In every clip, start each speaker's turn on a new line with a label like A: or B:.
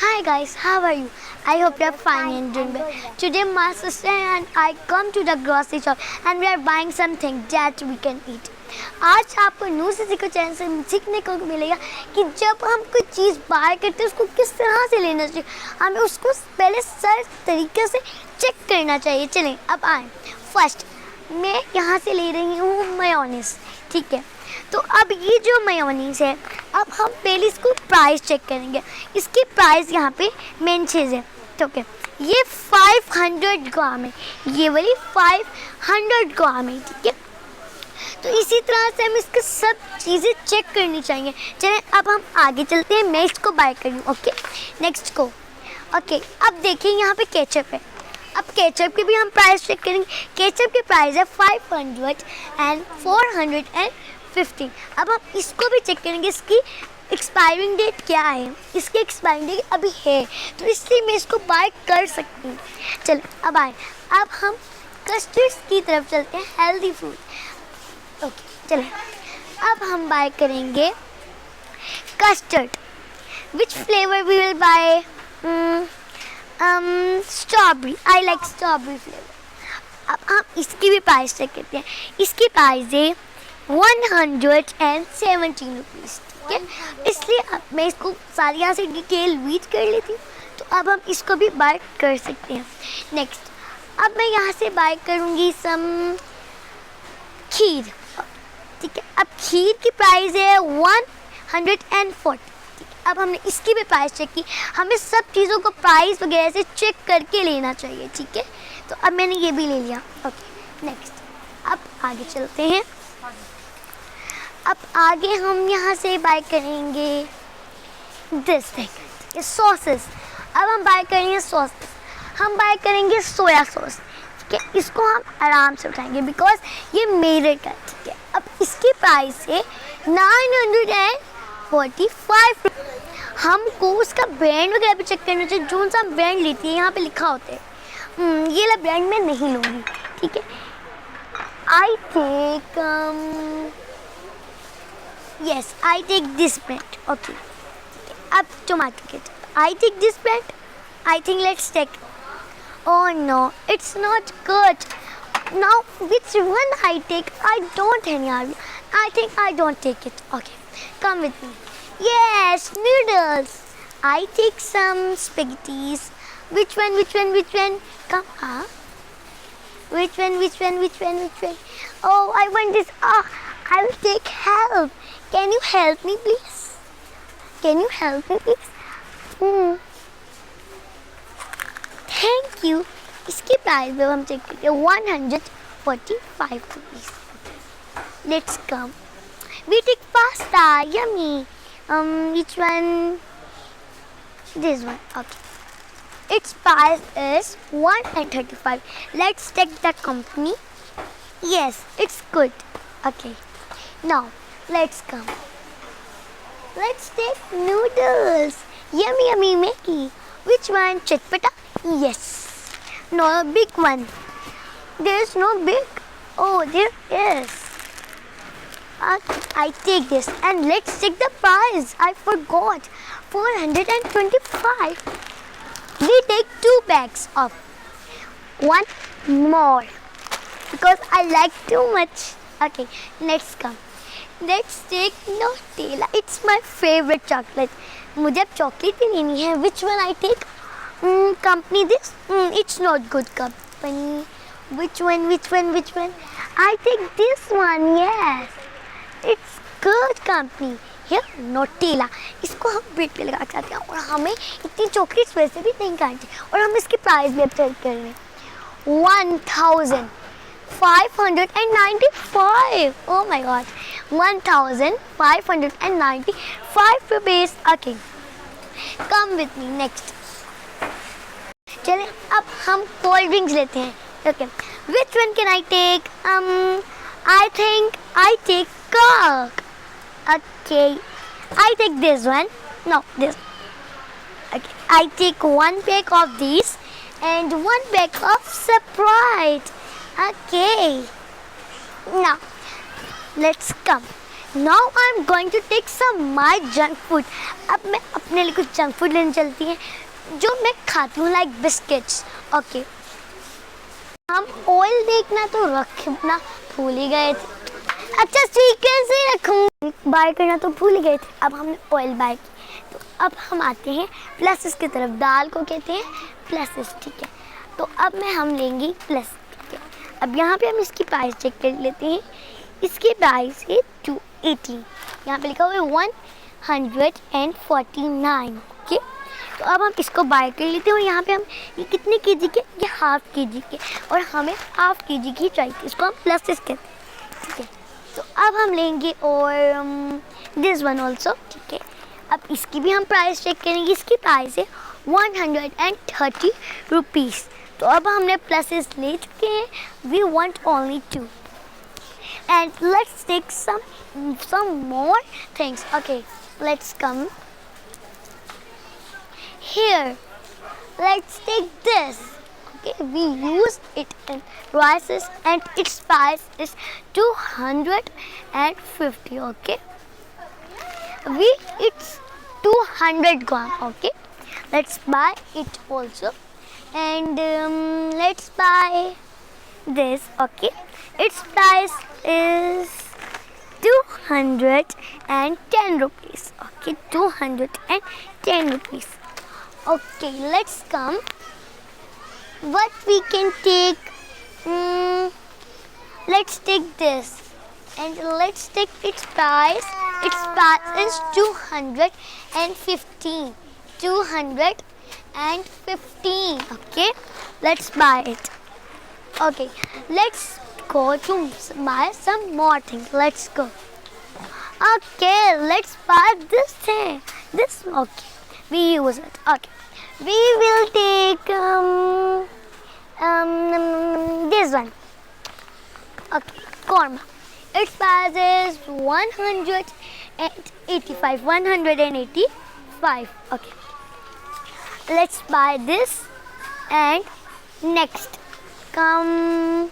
A: Hi guys, how are you? I hope you're fine and doing well. Today my sister and I come to the grocery shop and we are buying something that we can eat. आज आपको new से channel से सीखने को मिलेगा कि जब हम कोई चीज़ बाय करते हैं उसको किस तरह से लेना चाहिए, हमें उसको पहले सर तरीके से चेक करना चाहिए. चलें अब आए. फर्स्ट मैं यहाँ से ले रही हूँ मेयोनीज. ठीक है, तो अब ये जो मेयोनीज है, अब हम पहले इसको प्राइस चेक करेंगे. इसकी प्राइस यहाँ पे मेंशन्स है. तो ओके, ये 500 ग्राम है, ये वाली 500 ग्राम है. ठीक है, तो इसी तरह से हम इसके सब चीज़ें चेक करनी चाहिए. चलें अब हम आगे चलते हैं. मैं इसको बाय कर लूँ. ओके, नेक्स्ट को. ओके, अब देखिए यहाँ पे केचप है. अब केचप की भी हम प्राइस चेक करेंगे. केचप की प्राइस है 500 एंड 450. अब हम इसको भी चेक करेंगे इसकी एक्सपायरिंग डेट क्या है. इसकी एक्सपायरिंग डेट अभी है, तो इसलिए मैं इसको बाय कर सकती हूँ. चलो अब आए. अब हम कस्टर्ड्स की तरफ चलते हैं, हेल्दी फ्रूट. ओके चलें, अब हम बाय करेंगे custard. Which flavour we will buy? Strawberry. I like strawberry flavour. अब हम इसकी भी प्राइस चेक करते हैं. इसकी प्राइस है 117 रुपीज़. ठीक है, इसलिए अब मैं इसको सारी यहाँ से डिटेल रीड कर लेती हूँ, तो अब हम इसको भी बाय कर सकते हैं. नेक्स्ट, अब मैं यहाँ से बाय करूँगी सम खीर. ठीक है, अब खीर की प्राइस है 140. ठीक है, अब हमने इसकी भी प्राइस चेक की. हमें सब चीज़ों को प्राइस वगैरह से चेक करके लेना चाहिए. ठीक है, तो अब मैंने ये भी ले लिया. ओके नेक्स्ट, अब आगे चलते हैं. अब आगे हम यहाँ से बाय करेंगे दिस थिंग, सॉसेस. अब हम बाय करेंगे सॉसेस. हम बाय करेंगे सोया सॉस. ठीक है, इसको हम आराम से उठाएंगे बिकॉज ये मेरे का. ठीक है, अब इसकी प्राइस है 945. हमको उसका ब्रांड वगैरह भी चेक करना चाहिए. जो सा हम ब्रांड लेती है यहाँ पे लिखा होता है. ये वाला ब्रांड मैं नहीं लूँगी. ठीक है, I take yes, I take this brand. Okay. Up tomato ketchup. I take this brand. I think let's take. Oh no, it's not good. Now which one I take? I don't any idea. I think I don't take it. Okay, come with me. Yes, noodles. I take some spaghettis. Which one? Which one? Which one? Come, huh? Which one? Which one? Which one? Which one? Oh, I want this. Ah, I will take help. Can you help me please? Can you help me please? Thank you. इसकी price में हम check करते हैं 145 rupees. Let's come. We take pasta. Yummy. Which one? This one. Okay. Its price is 135. Let's take the company. Yes, it's good. Okay. Now let's come. Let's take noodles. Yummy yummy Maggie. Which one? Chatpata? Yes. No, big one. There's no big. Oh, there is. I take this and let's check the price. I forgot. 425. We take 2 bags of one more because I like too much. Okay, let's come. Let's take Nutella. It's my favorite chocolate. मुझे अब chocolate भी लेनी है. Which one I take? Company this? It's not good company. Which one? Which one? Which one? I take this one. Yes, it's good company. Here Nutella. इसको हम पेट पे लगा के आते हैं और हमें इतनी चॉकलेट्स वैसे भी नहीं खानी चाहिए. और हम इसकी प्राइस भी अब चेक कर रहे हैं. 1595. Oh my god, 1595 rupees. Okay, come with me. Next, चलें अब हम कोल्ड ड्रिंक्स लेते हैं. Okay, which one can I take? I think I take Coke. Okay, I take this one. No, this. Okay, I take 1 pack of these and 1 pack of Sprite. Okay, now let's come. Now I'm going to take some my junk food. अब मैं अपने लिए कुछ junk food लेने चलती हैं जो मैं खाती हूँ, लाइक बिस्किट्स. ओके, हम ऑयल देखना तो रखना भूल ही गए थे. अच्छा ठीक है, से रखूँ. बाय करना तो भूल ही गए थे. अब हमने ऑयल बाय की, तो अब हम आते हैं प्लसेस की तरफ. दाल को कहते हैं प्लसेस, ठीक है. तो अब हम लेंगे प्लस, ठीक है. अब यहाँ पे हम इसकी प्राइस चेक कर लेते हैं. इसकी प्राइस है 280. यहाँ पे लिखा हुआ है 149. ओके, तो अब हम इसको बाय कर लेते हैं. और यहाँ पे हम ये कितने केजी के, ये हाफ केजी के, और हमें हाफ केजी की चाहिए. इसको हम प्लसेस कहते हैं, ठीक है. तो अब हम लेंगे और दिस वन ऑल्सो, ठीक है. अब इसकी भी हम प्राइस चेक करेंगे. इसकी प्राइस है 130 रुपीज़. तो अब हमने प्लसेस ले चुके हैं. We want only 2. And let's take some more things. Okay, let's come here. Let's take this. Okay, we use it in rices and its price is 250. Okay, it's 200 gram. Okay, let's buy it also. And let's buy this. Okay, its price is 210 rupees. Okay, 210 rupees. Okay, let's come. What we can take? Let's take this, and let's take its price. Its price is 215. 215. Okay, let's buy it. Okay, let's go to buy some more things. Let's go. Okay, let's buy this thing. This, okay, we use it. Okay, we will take this one. Okay, korma. Its price is 185. 185. Okay, let's buy this. And next, come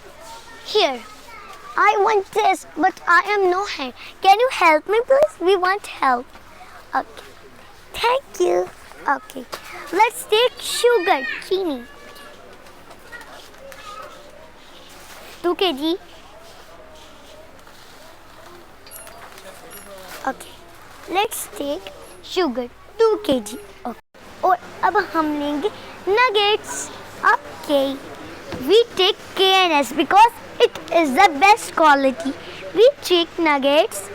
A: here. I want this, but I am no hand. Can you help me, please? We want help. Okay, thank you. Okay, let's take sugar, chini. 2 kg. Okay, let's take sugar, 2 kg. Okay, और अब हम लेंगे nuggets. Okay, we take KNS because it is the best quality. We take nuggets.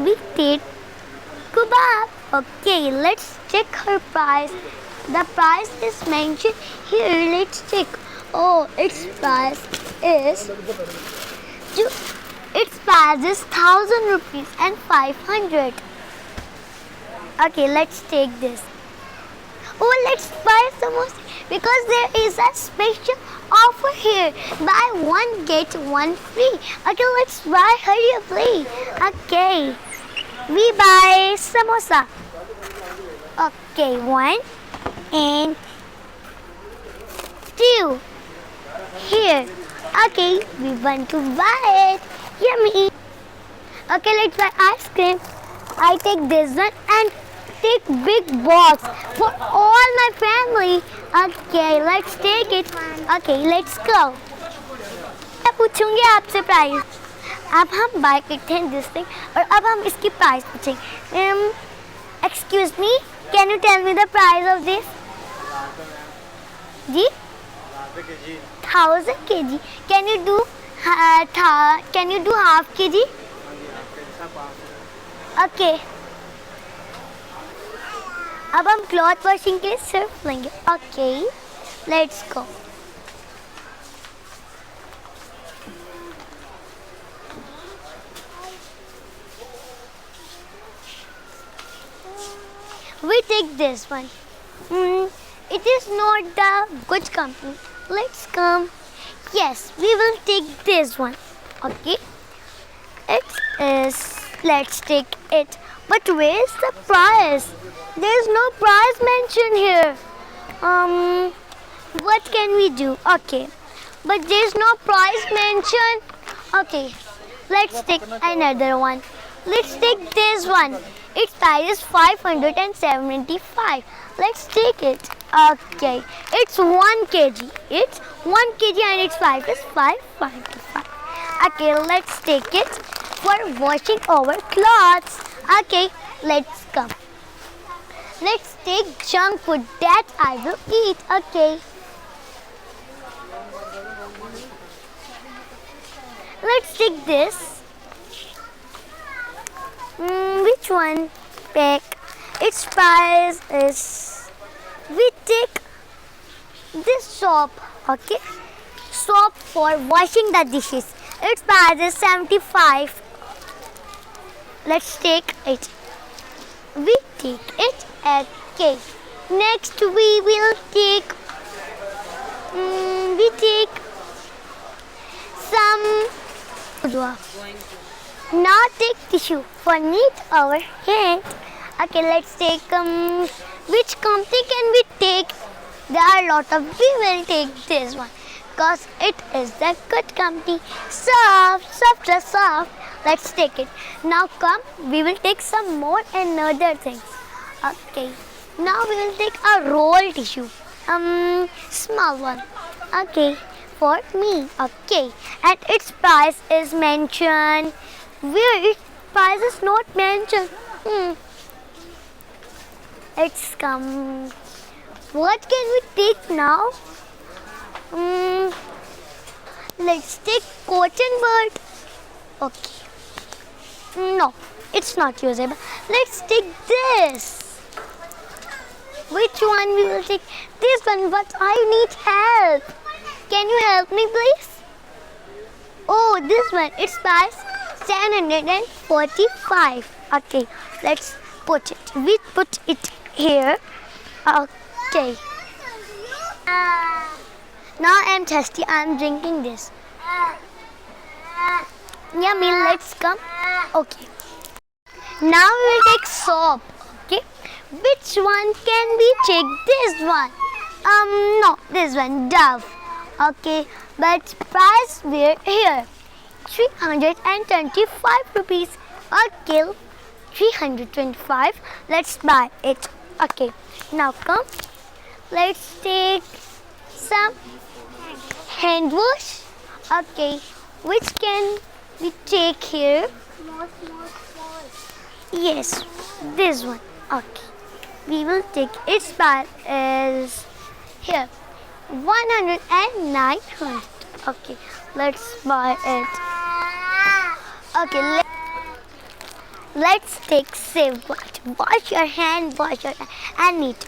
A: We take kebab. Okay, let's check her price. The price is mentioned here. Let's check. Oh, its price is 1,000 rupees and 500. Okay, let's take this. Oh, let's buy samosa because there is a special offer here. Buy one get one free. Okay, let's buy. Hurry up, please. Okay, we buy samosa. Okay, 1 and 2 here. Okay, we want to buy it. Yummy. Okay, let's buy ice cream. I take this one and take big box for all my family. Okay, let's take it. Okay, let's go. मैं पूछूंगी आपसे price. अब हम bye करते हैं this thing और अब हम इसकी प्राइस पूछेंगे. Excuse me, can you tell me the price of this? Ji? 1000 kg. Can you do half kg? Okay. अब हम क्लॉथ वॉशिंग के लिए सिर्फ लेंगे. Okay, let's go. We take this one. It is not the good company. Let's come. Yes, we will take this one. Okay. Let's take it. But where is the price? There is no price mentioned here. What can we do? Okay, but there is no price mentioned. Okay, let's take another one. Let's take this one. Its price is 575. Let's take it. Okay. It's 1 kg. It's 1 kg and its price is 525. Okay, let's take it for washing our clothes. Okay, let's come. Let's take junk food that I will eat. Okay. Let's take this. Which one? Pick. Its price is. We take this soap. Okay. Soap for washing the dishes. Its price is 75. Let's take it. We take it. Okay. Next we will take. We take some. Now take tissue for neat our hand. Okay, let's take which company can we take? There are a lot of. We will take this one because it is the good company. Soft. Let's take it. Now come, we will take some more and other things. Okay. Now we will take a roll tissue. Small one. Okay. For me. Okay. And its price is mentioned. Where its price is not mentioned. It's come. What can we take now? Let's take cotton bud. Okay. No, it's not usable. Let's take this. Which one we will take? This one, but I need help. Can you help me, please? Oh, this one. Its price 745. Okay, let's put it. We put it here. Okay. Now I'm thirsty. I'm drinking this. Yummy. Let's come. Okay. Now we will take soap. Okay. Which one can we take? This one. No, this one. Dove. Okay. But price we're here. 325 rupees. Okay. 325. Let's buy it. Okay. Now come. Let's take some hand wash. Okay. Which can we take here? Yes, this one. Okay. We will take its price as here 109. Okay. Let's buy it. Okay. Let's take save water. Wash your hand. And eat.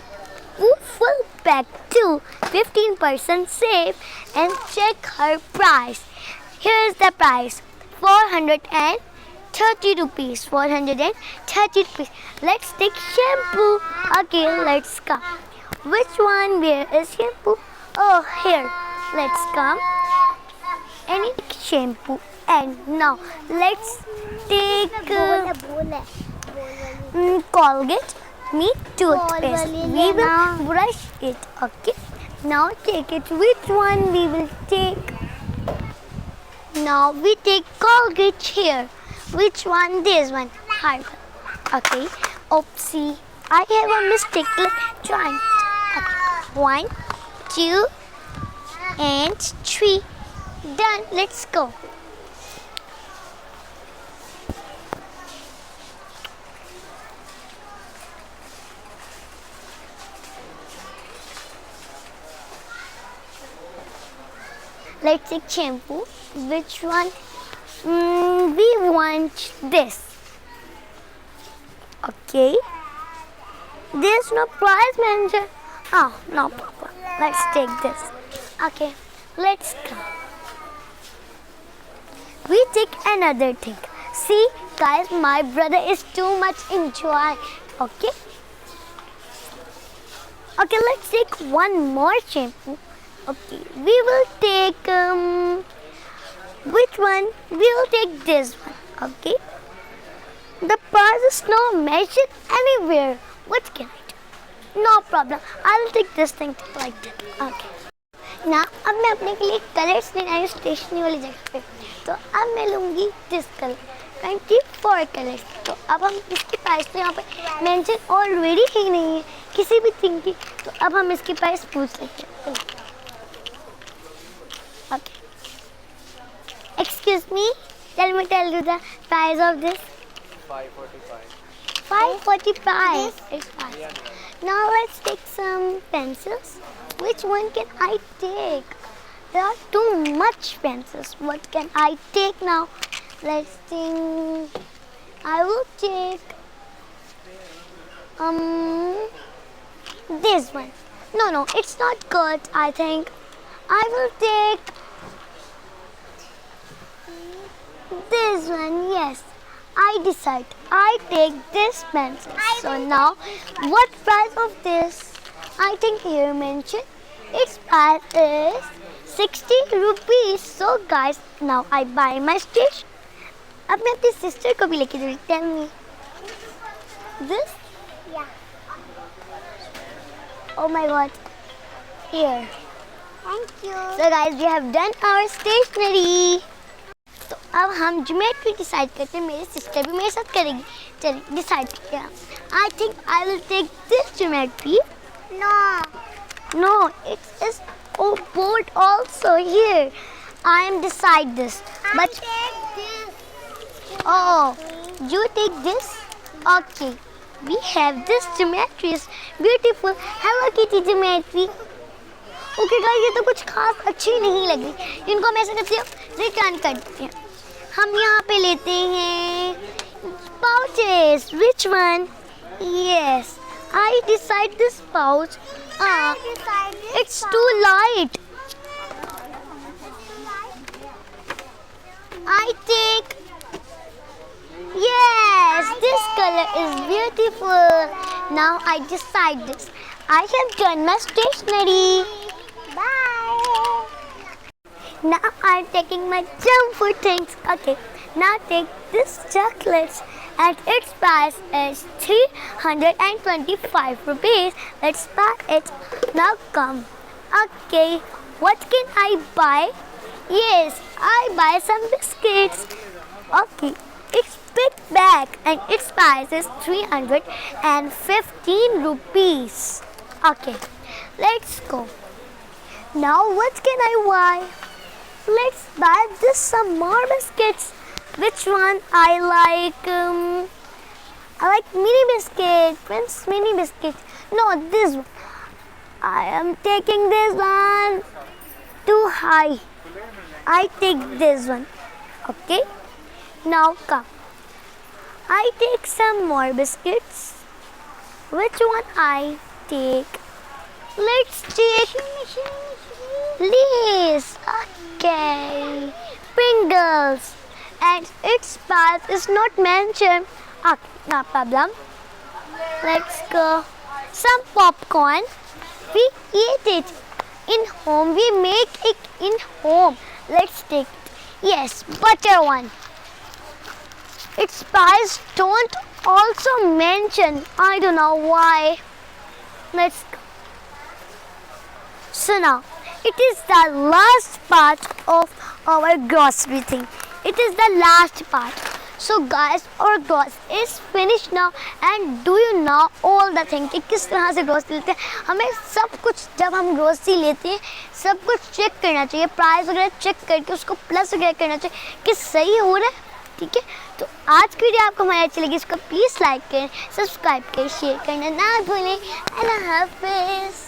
A: Full pack too. 15% save and check her price. Here is the price. 430 rupees. 430 rupees. Let's take shampoo. Okay, let's come. Which one? Where is shampoo? Oh, here. Let's come. Any shampoo. And now let's take Colgate me toothpaste. We will brush it. Okay. Now take it. Which one we will take? Now we take Colgate here. Which one? This one. Hard. Okay. Oopsie. I have a mistake. Let's try. Okay. 1, 2, and 3. Done. Let's go. Let's take shampoo. Which one? We want this. Okay. There's no price mentioned. Oh, no problem. Let's take this. Okay. Let's go. We take another thing. See, guys, my brother is too much enjoy. Okay. Okay, let's take one more shampoo. Okay, we will take which one? We will take this one. Okay. The price is not mentioned anywhere. What can I do? No problem. I'll take this thing like that. Okay. Now, अब मैं अपने के लिए colours लेने आई हूँ stationery वाली जगह पे. तो अब मैं लूँगी दिस कलर. 24 कलर्स। तो अब हम इसकी प्राइस तो यहाँ पे मेंशन ऑलरेडी ही नहीं है किसी भी थिंग की, तो अब हम इसकी प्राइस पूछ लेते हैं। Okay, excuse me, tell you the price of this.
B: 545.
A: 545. It's fine. Now let's take some pencils. Which one can I take? There are too much pencils. What can I take now? Let's think. I will take this one. No, it's not good. I think I will take this one. Yes, I decide. I take this pencil. So now, what price of this? I think here mentioned its price is 60 rupees. So guys, now I buy my station. अब मैं अपनी sister को भी लेके दूँगी. Tell me. This?
C: Yeah.
A: Oh my God. Here.
C: Thank you.
A: So guys, we have done our stationery. तो अब हम ज्योमेट्री डिसाइड करते हैं. मेरी सिस्टर भी मेरे साथ करेगी. चलिए डिसाइड किया. I think I will take this geometry.
C: No.
A: No, it is board also here. I am decide this. But
C: Take this.
A: oh, you take this. Okay. We have this geometry is beautiful. Hello Kitty geometry. Okay guys, ये तो कुछ खास अच्छी नहीं लग रही. इनको मैं ऐसा करती हूँ, रिटर्न कर देती हूँ. हम यहाँ पे लेते हैं pouches. Which one? Yes, I decide this pouch. It's too light. I take. Yes, this color is beautiful. Now I decide this. I have done my stationery.
C: Bye.
A: Now I'm taking my junk food things. Okay, now take this chocolates and its price is 325 rupees. Let's buy it. Now come. Okay, what can I buy? Yes, I buy some biscuits. Okay, it's big bag and its price is 315 rupees. Okay, let's go. Now what can I buy? Let's buy this some more biscuits. Which one I like? I like mini biscuit. Prince mini biscuit. No, this one. I am taking this one. Too high. I take this one. Okay. Now come. I take some more biscuits. Which one I take? Let's take Lays. Okay. Pringles. And its price is not mentioned. Okay, no problem. Let's go. Some popcorn. We eat it in home. We make it in home. Let's take it. Yes, butter one. Its price don't also mention. I don't know why. Let's go. So now, it is the last part of our grocery thing. It is the last part. So guys, our grocery is finished now. And do you know all the thing कि किस तरह से grocery लेते हैं? हमें सब कुछ जब हम grocery लेते हैं सब कुछ चेक करना चाहिए. प्राइस वगैरह चेक करके उसको प्लस वगैरह करना चाहिए कि सही हो रहा है. ठीक है, तो आज की वीडियो आपको हमारी अच्छी लगी इसको प्लीज़ लाइक करें, सब्सक्राइब करें, शेयर करना ना भूलें. अल्लाह हाफिज़.